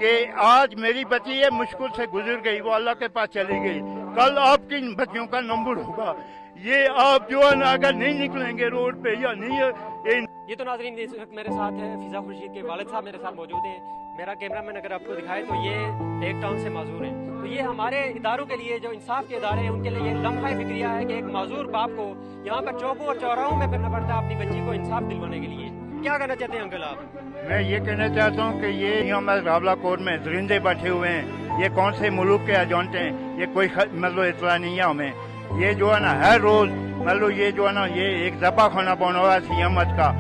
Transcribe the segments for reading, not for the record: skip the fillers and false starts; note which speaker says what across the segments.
Speaker 1: کہ آج میری بچی یہ مشکل سے گزر گئی، وہ اللہ کے پاس چلی گئی، کل آپ کی بچیوں کا نمبر ہوگا۔ یہ آپ جو ہے نا اگر نہیں نکلیں گے روڈ پہ یا نہیں
Speaker 2: یہ تو ناظرین اس وقت میرے ساتھ ہے فضا خورشید کے والد صاحب میرے ساتھ موجود ہیں۔ میرا کیمرہ مین اگر آپ کو دکھائے تو یہ ٹیک ٹاؤن سے معذور ہیں، تو یہ ہمارے اداروں کے لیے جو انصاف کے ادارے ہیں ان کے لیے یہ لمحہ فکریہ ہے کہ ایک معذور باپ کو یہاں پر چوکوں اور چوراہوں میں پھرنا پڑتا ہے اپنی بچی کو انصاف دلوانے کے لیے۔ کیا کہنا چاہتے ہیں انکل آپ؟
Speaker 1: میں یہ کہنا چاہتا ہوں کہ یہ یہاں راولہ کوٹ میں درندے بیٹھے ہوئے ہیں، یہ کون سے ملک کے ایجنٹ ہیں، یہ کوئی مطلب اطلاع نہیں ہے ہمیں۔ یہ جو ہے نا ہر روز مطلب یہ جو ہے نا یہ ایک ذبح خانہ بنا ہوا ہے سیامت کا،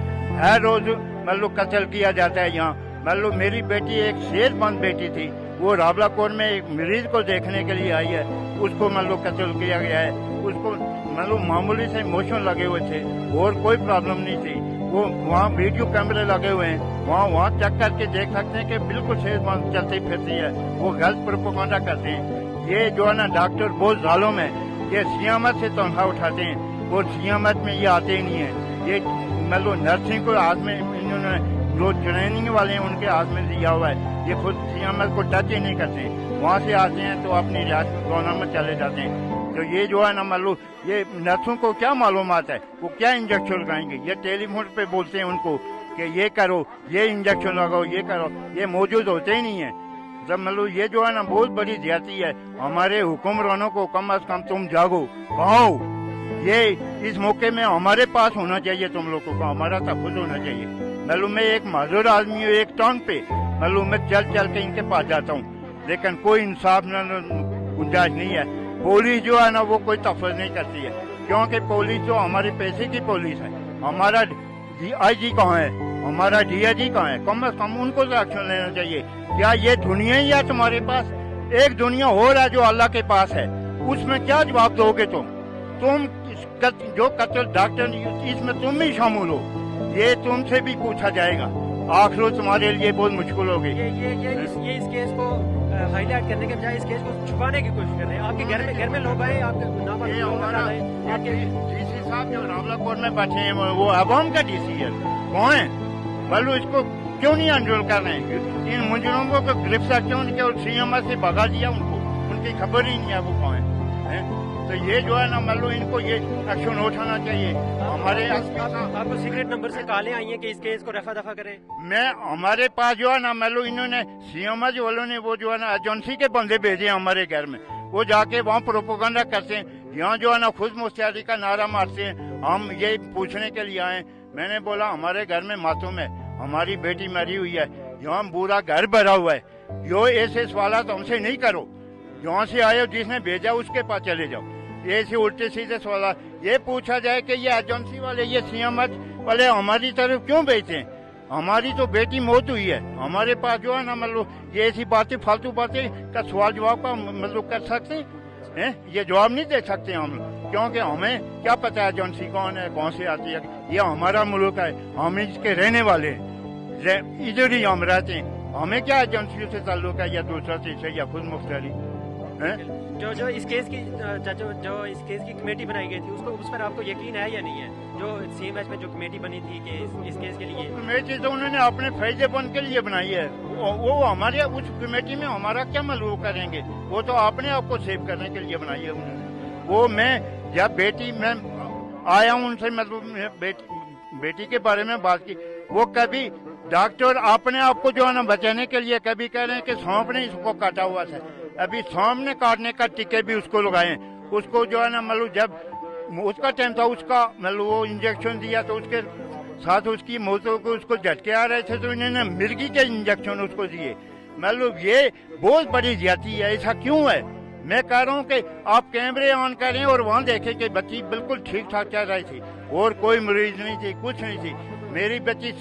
Speaker 1: ہر روز مطلب قتل کیا جاتا ہے یہاں۔ مطلب میری بیٹی ایک صحت مند بیٹی تھی، وہ راولہ کوٹ میں ایک مریض کو دیکھنے کے لیے آئی ہے، اس کو مطلب قتل کیا گیا ہے۔ اس کو مطلب معمولی سے موشن لگے ہوئے تھے اور کوئی پرابلم نہیں تھی، وہ وہاں ویڈیو کیمرے لگے ہوئے ہیں، وہاں چیک کر کے دیکھ سکتے ہیں کہ بالکل صحت مند چلتی پھرتی ہے۔ وہ غلط پروپیگنڈا کرتے ہیں۔ یہ جو ہے نا ڈاکٹر بہت ظالم ہے، یہ سیامت سے تنخواہ اٹھاتے ہیں اور سیامت میں یہ آتے ہی نہیں ہیں۔ یہ مطلب نرسنگ کو ہاتھ میں انہوں نے جو ٹریننگ والے ہیں ان کے ہاتھ میں دیا ہوا ہے، یہ خود سیامت کو ٹچ ہی نہیں کرتے ہیں۔ وہاں سے آتے ہیں تو اپنی ریاست گورنر میں چلے جاتے ہیں۔ تو یہ جو ہے نا مطلب یہ نرسوں کو کیا معلومات ہے، وہ کیا انجیکشن لگائیں گے؟ یہ ٹیلی فون پہ بولتے ہیں ان کو کہ یہ کرو، یہ انجیکشن لگاؤ، یہ کرو، یہ موجود ہوتے ہی نہیں ہیں۔ جب مطلب یہ جو ہے نا بہت بڑی زیادتی ہے۔ ہمارے حکمرانوں کو کم از کم تم جاگو، کہو یہ اس موقع میں ہمارے پاس ہونا چاہیے، تم لوگوں کو ہمارا تحفظ ہونا چاہیے۔ مطلب میں ایک معذور آدمی ہوں، ایک ٹاؤن پہ مطلب میں چل چل کے ان کے پاس جاتا ہوں، لیکن کوئی انصاف نہ گنجائش نہیں ہے۔ پولیس جو ہے نا وہ کوئی تحفظ نہیں کرتی ہے، کیونکہ پولیس تو ہمارے پیسے کی پولیس ہے۔ ہمارا آئی جی کہاں ہے، ہمارا ڈی آئی جی کہاں ہے؟ کم از کم ان کو تو ایکشن لینا چاہیے۔ کیا یہ دنیا ہی ہے تمہارے پاس؟ ایک دنیا ہو رہا ہے جو اللہ کے پاس ہے، اس میں کیا جواب دو گے تم جو قتل ڈاکٹر اس میں تم بھی شامل ہو، یہ تم سے بھی پوچھا جائے گا۔ آخر تمہارے لیے بہت مشکل ہوگی۔
Speaker 2: یہ اس کیس کو ہائی لائٹ کرنے کے بجائے اس کیس کو چھپانے کی کوشش کر رہے ہیں۔ آپ کے گھر میں لوگ آئے، آپ کے
Speaker 1: ڈی سی صاحب جو راولہ کوٹ میں بیٹھے ہیں وہ عوام کا ڈی سی ہے، کون ہے؟ مطلب اس کو کیوں نہیں انرول کر رہے ہیں؟ ان مجرموں کو گرفتار کیوں نہیں کیا؟ سی ایم سے بھگا دیا ان کو، ان کی خبر ہی نہیں ہے وہ کون ہے۔ تو یہ جو ہے نا مطلب ان کو یہ ایکشن اٹھانا چاہیے۔ ہمارے
Speaker 2: آپ کو سیکرٹ نمبر سے کالیں آئی ہیں کہ اس کیس کو رفع دفع کریں؟
Speaker 1: ہمارے پاس جو ہے نا مطلب انہوں نے سی ایم والوں نے وہ جو ہے نا ایجنسی کے بندے بھیجے ہیں ہمارے گھر میں، وہ جا کے وہاں پروپیگنڈا کرتے ہیں، یہاں جو ہے نا خود مختاری کا نعرہ مارتے ہیں۔ ہم یہ پوچھنے کے لیے آئے، میں نے بولا ہمارے گھر میں ماتم ہے، ہماری بیٹی مری ہوئی ہے، یہاں پورا گھر بھرا ہوا ہے، یہ ایسے سوالات ہم سے نہیں کرو، جہاں سے آئے جس نے بھیجا اس کے پاس چلے جاؤ۔ ایسے الٹے سیدھے سوالات یہ پوچھا جائے کہ یہ ایجنسی والے، یہ سی ایم والے ہماری طرف کیوں بھیجتے ہیں؟ ہماری تو بیٹی موت ہوئی ہے، ہمارے پاس جو ہے نا مطلب یہ ایسی باتیں فالتو باتیں کا سوال جواب کا مطلب کر سکتے ہیں؟ یہ جواب نہیں دے سکتے ہم، کیونکہ ہمیں کیا پتہ ہے ایجنسی کون ہے، کون سے آتی ہے؟ یہ ہمارا ملک ہے، ہم اس کے رہنے والے ہیں، ادھر ہی ہم رہتے ہیں، ہمیں کیا ایجنسیوں سے تعلق ہے یا دوسرا چیز ہے یا خود مختاری؟
Speaker 2: جو اس کیس کی کمیٹی بنائی گئی تھی اس پر آپ کو یقین ہے یا نہیں ہے؟ جو سی ایم ایچ میں جو کمیٹی بنی تھی کہ اس کیس کے لیے
Speaker 1: کمیٹی تو انہوں نے اپنے فائدے پن کے لیے بنائی ہے، وہ ہمارے اس کمیٹی میں ہمارا کیا ملو کریں گے؟ وہ تو اپنے آپ کو سیو کرنے کے لیے بنائی ہے انہوں نے۔ وہ میں جب بیٹی میں آیا ہوں ان سے مطلب بیٹی کے بارے میں بات کی، وہ کبھی ڈاکٹر اپنے آپ کو جو ہے نا بچانے کے لیے کبھی کہہ رہے ہیں کہ سانپ نے اس کو کاٹا ہوا تھا، ابھی سانپ نے کاٹنے کا ٹکے بھی اس کو لگائے، اس کو جو ہے نا مطلب جب اس کا ٹائم تھا اس کا مطلب وہ انجیکشن دیا تو اس کے ساتھ اس کی موتوں کو اس کو جھٹکے آ رہے تھے تو انہوں نے مرغی کے انجیکشن اس کو دیے۔ مطلب یہ بہت بڑی زیادتی ہے، ایسا کیوں ہے؟ میں کہہ رہا ہوں کہ آپ کیمرے آن کریں اور وہاں دیکھیں کہ بچی بالکل ٹھیک ٹھاک چل رہی تھی اور کوئی مریض نہیں تھی، کچھ نہیں تھی، میری بچی